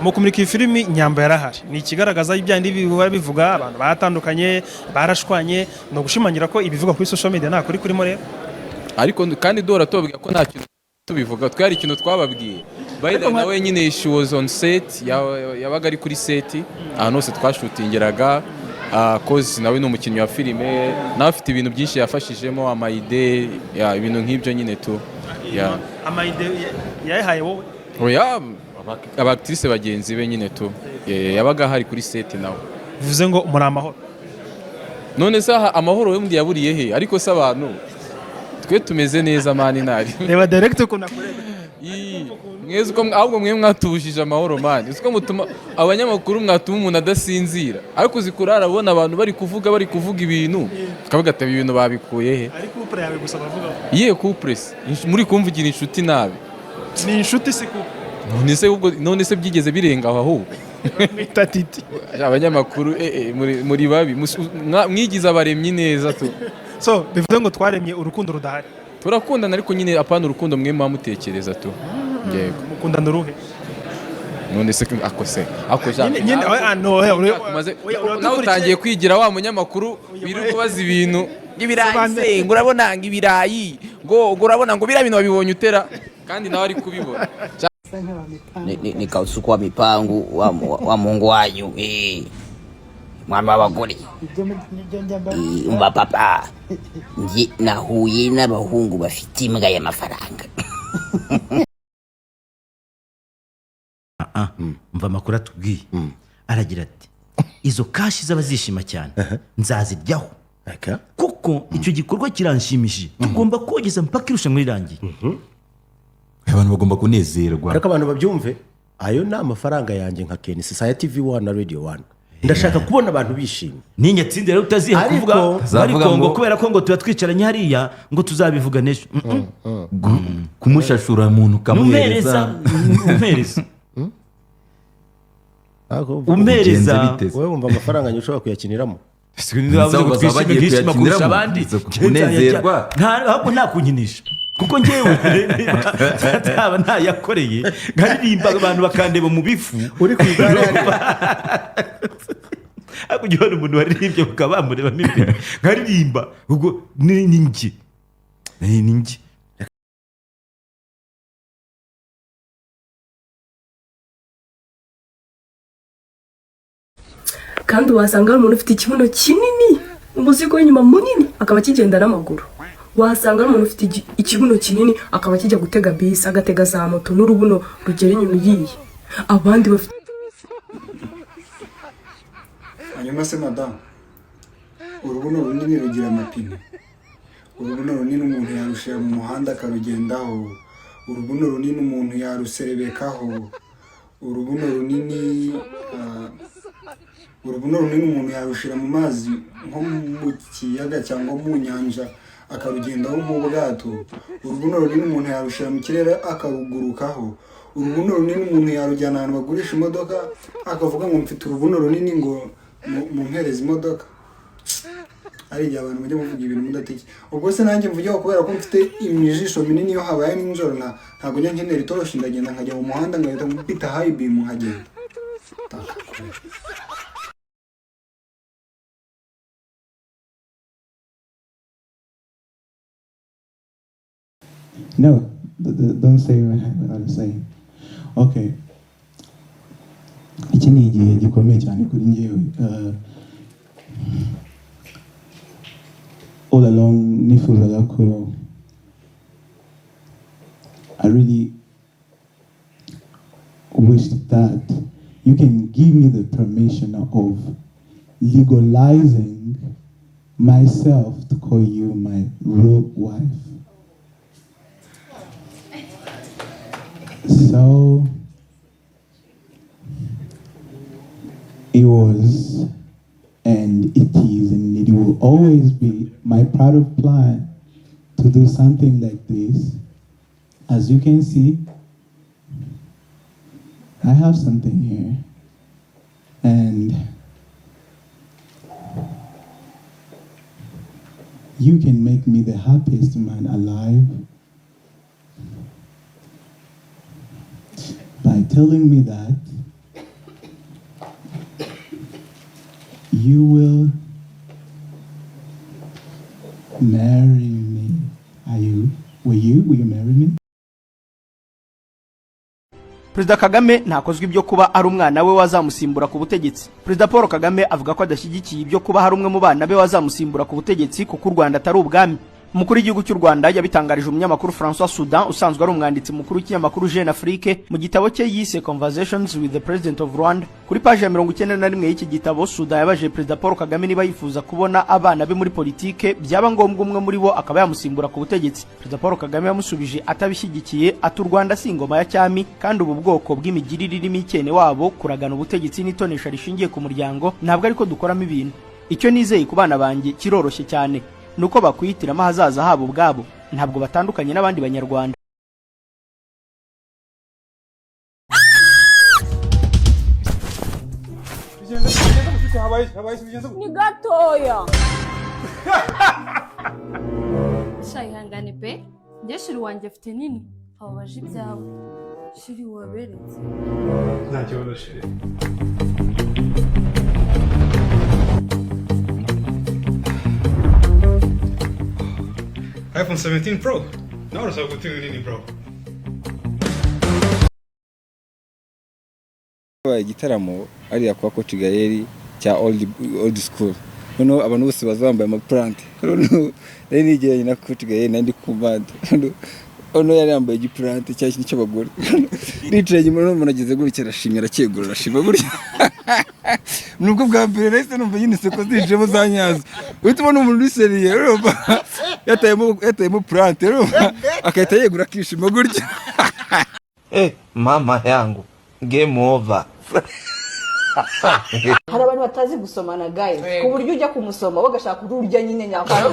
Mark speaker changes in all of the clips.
Speaker 1: mu kumurika iyi filimi Nyambo yarahari ni ikigaragaza ibyandi bihora bivuga abantu batandukanye barashwanye no gushimangira ko ibivuga kuri social media nta kuri kurimo rero
Speaker 2: ariko kandi dora tubabwira ko nta kintu tubivuga twari ikintu twababwiye Baida nawe nyine she was on set yabaga ari kuri set ahantu hose twashutingiraga cause nawe ni umukinnyi wa filime nawe afite ibintu byinshi yafashijemo amayide ibintu nk'ibyo nyine tu
Speaker 1: amayide yahaye wowe
Speaker 2: oya abactrice bagenzi be nyine tu yabaga hari kuri set nawe
Speaker 1: bivuze ngo muri amahoro
Speaker 2: none se amahoro y'undi yaburiye he ariko se abantu twe tumeze neza mani nari
Speaker 1: reba direct ko nakureba
Speaker 2: mweze uko ahubwo mwe mwatubujije amahoro mani uko mutuma abanyamakuru mwatuma umuntu adasinzira ariko zikurara abona abantu bari kuvuga ibintu kavuga ati ibintu babikuye he
Speaker 1: ari couple yawe gusa bavuga
Speaker 2: ye couple muri kumvugira inshuti nabi
Speaker 1: ni inshuti se couple
Speaker 2: none se byigeze birenga aho ahubwo
Speaker 1: mitatiti
Speaker 2: abanyamakuru muri babi mwigize abaremyi neza tu
Speaker 1: so bivuze ngo twaremye urukundo rudahari
Speaker 2: turakundana ariko nyine apana urukundo mwe mutekereza tu yego
Speaker 1: mukundana uruhe
Speaker 2: none se
Speaker 1: nyine
Speaker 2: nawe utangiye kwigira wa munyamakuru biruko bazi ibintu ibirayi urabona ngo ibirayi ngo urabona ngo biriya bintu wabibonye utera kandi nawe ari kubibona
Speaker 3: ni kausuku wa mipangu wa Mungu wanyu mwami w'abagore umva papa nje nahuye n'abahungu bafite imbwa y'amafaranga
Speaker 4: mva amakuru atubwiye aragira ati izo kashi z'abazishima cyane nzaziryaho kuko icyo gikorwa kiranshimishije tugomba kogeza mpaka irushanwa rirangiye
Speaker 5: abantu bagomba kunezerwa
Speaker 6: ariko abantu babyumve ayo ni amafaranga yanjye nka Ken Society TV1 na Radio 1 ndashaka kubona abantu bishimye
Speaker 4: ninyatsindira utaziha kuvuga ariko ngo kubera ko ngo tuba twicaranye hariya ngo tuzabivuga nejo
Speaker 5: kumushashura umuntu kamuhereza
Speaker 4: umereza
Speaker 6: wowe wumva amafaranga nyushobora kuyakiniramo
Speaker 4: twishima kurusha abandi
Speaker 5: kunezerwa
Speaker 4: nta kunkinisha kuko njyewe nzaba ntayakoreye nkaririmba abantu bakandeba mu bifu
Speaker 6: uri ku igare
Speaker 4: ariko igihe hari umuntu waririmbye bakaba bamurebamo imbere nkaririmba ubwo ni njye
Speaker 7: kandi wasanga hari umuntu ufite ikibuno kinini umuzigo w'inyuma munini akaba akigenda n'amaguru wasanga hari umuntu ufite ikibuno kinini akaba akijya gutega bisi agatega za moto n'urubuno rugera inyuma iyiye abandi bafite
Speaker 8: hanyuma se madamu urubuno runini rugira amapine urubuno runini umuntu yarushira mu muhanda akarugendaho urubuno runini umuntu yaruserebekaho urubuno runini umuntu yarushira mu mazi nko mu kiyaga cyangwa mu nyanja akarugendaho nk'ubwato urubuno runini umuntu yarushira mu kirere akarugurukaho urubuno runini umuntu yarujyana ahantu bagurisha imodoka akavuga ngo mfite urubuno runini ngo mumpereze imodoka ari igihe abantu bajya kuvuga ibintu mudateke ubwo se nanjye mvugeho kubera ko mfite imijisho minini iyo habaye nijoro ntabwo njya nkenera itoroshi ndagenda nkajya mu muhanda ngahita mpita high beam nkagenda
Speaker 9: No, don't say what I'm saying. Okay. Iki ni igihe gikomeye cyane kuri njyewe. All along nifuzaga ko I really wish that you can give me the permission of legalizing myself to call you my real wife. So it was, and it is, and it will always be my proud plan to do something like this. As you can see, I have something here, and you can make me the happiest man alive by telling me that you will marry me. Will you marry me?
Speaker 10: Perezida Kagame ntakozwe ibyo kuba ari umwana we wazamusimbura ku butegetsi. Perezida Paul Kagame avuga ko adashyigikiye ibyo kuba hari umwe mu bana be wazamusimbura ku butegetsi kuko u Rwanda atari ubwami. Umukuru w'igihugu cy'u Rwanda yabitangarije umunyamakuru François Soudan usanzwe ari umwanditsi mukuru w'ikinyamakuru Jeune Afrique mu gitabo cye yise Conversations with the President of Rwanda. Kuri page ya 91 y'iki gitabo Soudan yabaje Perezida Paul Kagame niba yifuza kubona abana be muri politike byaba ngombwa umwe muri bo akaba yamusimbura ku butegetsi. Perezida Paul Kagame yamusubije atabishyigikiye ati u Rwanda si ingoma ya cyami kandi ubu bwoko bw'imigirire irimo ikene wabo kuragana ubutegetsi n'itonesha rishingiye ku muryango ntabwo ariko dukoramo ibintu. Icyo nizeye ku bana banjye kiroroshye cyane nuko bakwihitiramo ahazaza habo ubwabo ntabwo batandukanye n'abandi banyarwanda.
Speaker 11: Ni gatoya shayihangane pe njye shiri wanjye afite nini ababaje ibyawe shiri waberetse
Speaker 12: nta kibazo shiri. iPhone 17 Pro. Nawe urasaba gutunga nini bro?
Speaker 13: Igitaramo ariya kwa Coach Gaël cya old school. Noneho abantu bose bazambaye amaplante. Noneho nari nigeranye na Coach Gaël nandi kumanda. Ono yari yambaye igiplante cya kintu cy'abagore. Nicaye nyuma no munageze gutya arashimye arakegura arashima gutya. Nubwo bwa mbere rese numva nyine seko zijemo zanyaza. Uhitamo n'umuntu useriye urumva yatayemo plante urumva akahita yegura akishima gutya.
Speaker 14: Mama yangu game over.
Speaker 15: Hari abantu batazi gusomana guys ku buryo ujya kumusoma bagashaka ururya nyine nyakara.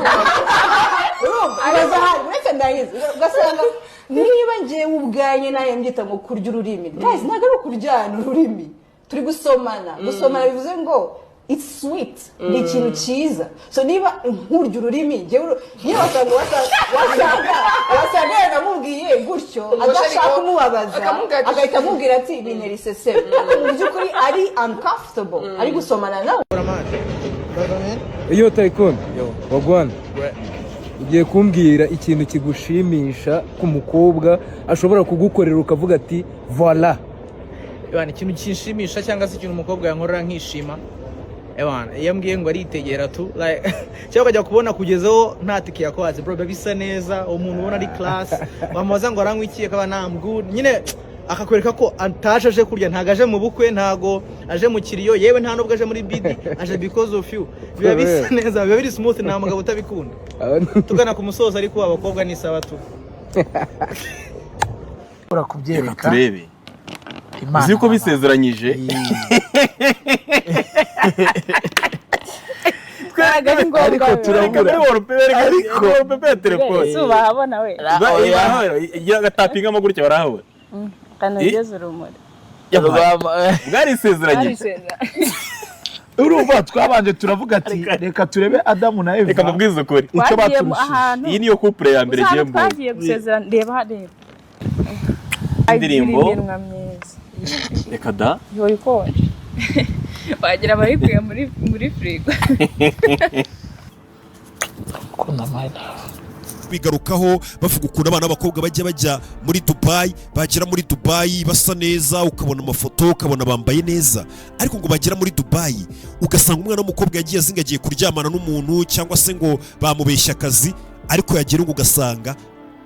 Speaker 15: Abazahari uretse ndayizi ugasanga niba ngiye ubwanye naye mbyita ngo kurya ururimi. Guys ntago ari kuryana ururimi turi gusomana bivuze ngo it's sweet ni ikintu cyiza. So niba nkurya ururimi niba wasanga namubwiye gutyo adashaka kumubabaza agahita amubwira ati bineri sese mu by'ukuri ari uncomfortable ari gusomana nawe.
Speaker 16: Iyo Tycoon wagwana ugiye kumbwira ikintu kigushimisha ku mukobwa ashobora kugukorera ukavuga ati voilà.
Speaker 17: Ebana ikintu kinshimisha cyangwa se ikintu umukobwa yankorera nkishima. Ebana iyo mbwiye ngo aritegera tu like cyangwa kujya kubona kugezeho nta tike yakwatse bro bisa neza umuntu ubona ari class bamubaza ngo aranywikiye kaba I'm good nyine akakwereka ko atashaje kurya ntagaje mu bukwe ntago aje mu kiriyo yewe nta nubwo aje muri bidi aje because of you biba bisa neza biba biri smooth nta mugabo utabikunda tugana ku musozo ariko abakobwa ni sawa tu
Speaker 18: urakubyereka turebe uzi ko bisezeranyije ariko turabura ariko pepe telefone
Speaker 19: zuba habona we
Speaker 18: igira gatapinga amagurike barahabona
Speaker 19: kanogeze urumuri
Speaker 18: bwari isezeranyije
Speaker 4: urumva twabanje turavuga ati reka turebe Adamu na Eva
Speaker 18: reka mubwize ukuri
Speaker 19: icyo baturusha
Speaker 18: iyi niyo couple ya mbere giye
Speaker 19: mbona twagiye gusezerana reba
Speaker 18: indirimbo reka da
Speaker 19: yori ko wagira bayikuye muri frigo
Speaker 20: kuna mayina bigarukaho bavuga ukuntu abana b'abakobwa bajya muri Dubai bagera muri Dubai basa neza ukabona amafoto ukabona bambaye neza ariko ngo bagera muri Dubai ugasanga umwana w'umukobwa yagiye azingagiye kuryamana n'umuntu cyangwa se ngo bamubeshya akazi ariko yagera ngo ugasanga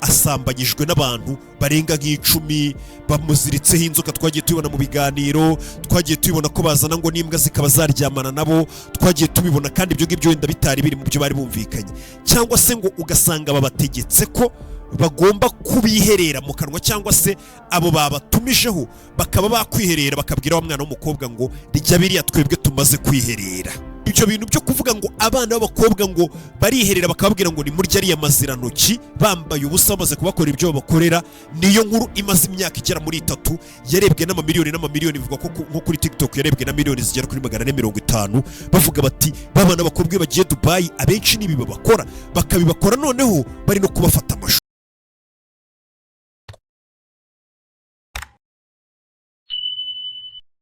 Speaker 20: asambanyijwe n'abantu barenga nk'icumi bamuziritseho inzoka. Twagiye tubibona mu biganiro, twagiye tubibona ko bazana ngo n'imbwa zikaba zaryamana nabo, twagiye tubibona kandi ibyo ngibyo wenda bitari biri mu byo bari bumvikanye, cyangwa se ngo ugasanga babategetse ko bagomba kubiherera mu kanwa cyangwa se abo babatumijeho bakaba bakwiherera bakabwira wa mwana w'umukobwa ngo rijya biriya twebwe tumaze kwiherera. Ibyo bintu byo kuvuga ngo abana b'abakobwa ngo bariherera bakababwira ngo ni murya ariya mazirantoki bambaye ubusa bamaze kubakora ibyo babakorera, niyo nkuru imaze imyaka igera muri 3 yarebwe n'amamiliyoni bivuga ko nko kuri TikTok yarebwe na miliyoni zigera kuri 450 bavuga bati babana b'abakobwa bagiye Dubai abenshi nibi babakora bakabibakora noneho bari no kubafata amashusho.